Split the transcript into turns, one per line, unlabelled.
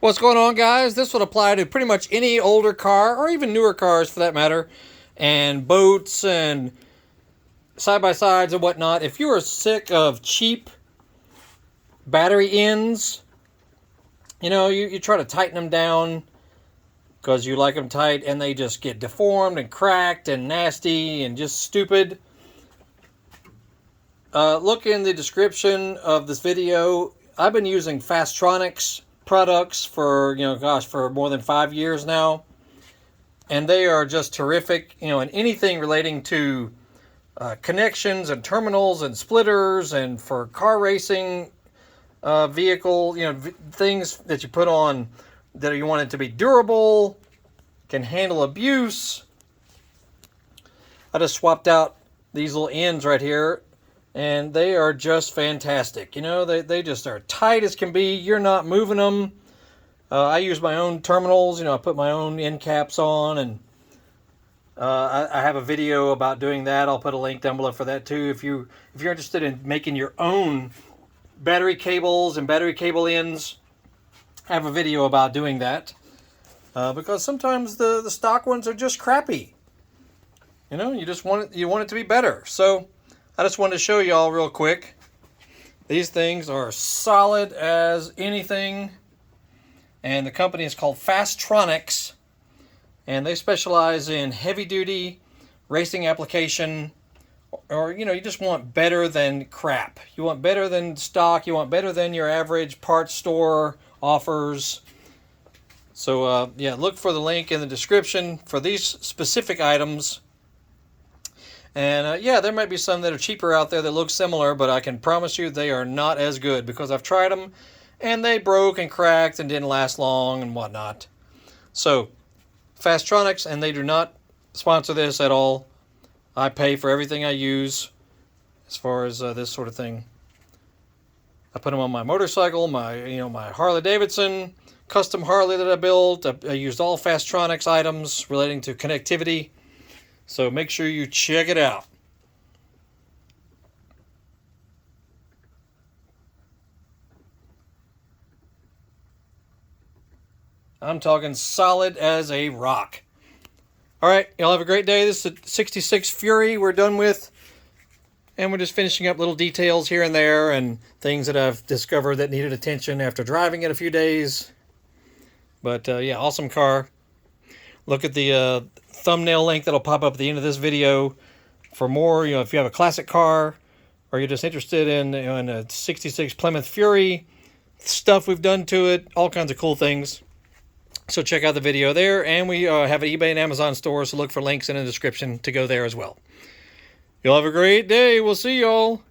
What's going on, guys? This would apply to pretty much any older car, or even newer cars for that matter, and boats and side-by-sides and whatnot. If you are sick of cheap battery ends, you try to tighten them down because you like them tight and they just get deformed and cracked and nasty and just stupid. Look in the description of this video. I've been using Fastronics products for, for more than 5 years now. And they are just terrific, in anything relating to connections and terminals and splitters and for car racing vehicle, things that you put on that you want it to be durable, can handle abuse. I just swapped out these little ends right here, and they are just fantastic. They just are tight as can be. You're not moving them. I use my own terminals. I put my own end caps on, and I have a video about doing that. I'll put a link down below for that too. If you're interested in making your own battery cables and battery cable ends, I have a video about doing that. Because sometimes the stock ones are just crappy. You want it to be better. So I just wanted to show y'all real quick. These things are solid as anything. And the company is called Fastronics. And they specialize in heavy duty racing application. Or, you just want better than crap. You want better than stock. You want better than your average parts store offers. So, look for the link in the description for these specific items. And, there might be some that are cheaper out there that look similar, but I can promise you they are not as good because I've tried them, and they broke and cracked and didn't last long and whatnot. So, Fastronics, and they do not sponsor this at all. I pay for everything I use as far as this sort of thing. I put them on my motorcycle, my Harley Davidson, custom Harley that I built. I used all Fastronics items relating to connectivity. So make sure you check it out. I'm talking solid as a rock. All right, y'all have a great day. This is a 66 Fury we're done with. And we're just finishing up little details here and there and things that I've discovered that needed attention after driving it a few days. But, awesome car. Look at the thumbnail link that'll pop up at the end of this video for more. If you have a classic car or you're just interested in a 66 Plymouth Fury, stuff we've done to it, all kinds of cool things. So check out the video there. And we have an eBay and Amazon store, so look for links in the description to go there as well. You'll have a great day. We'll see y'all.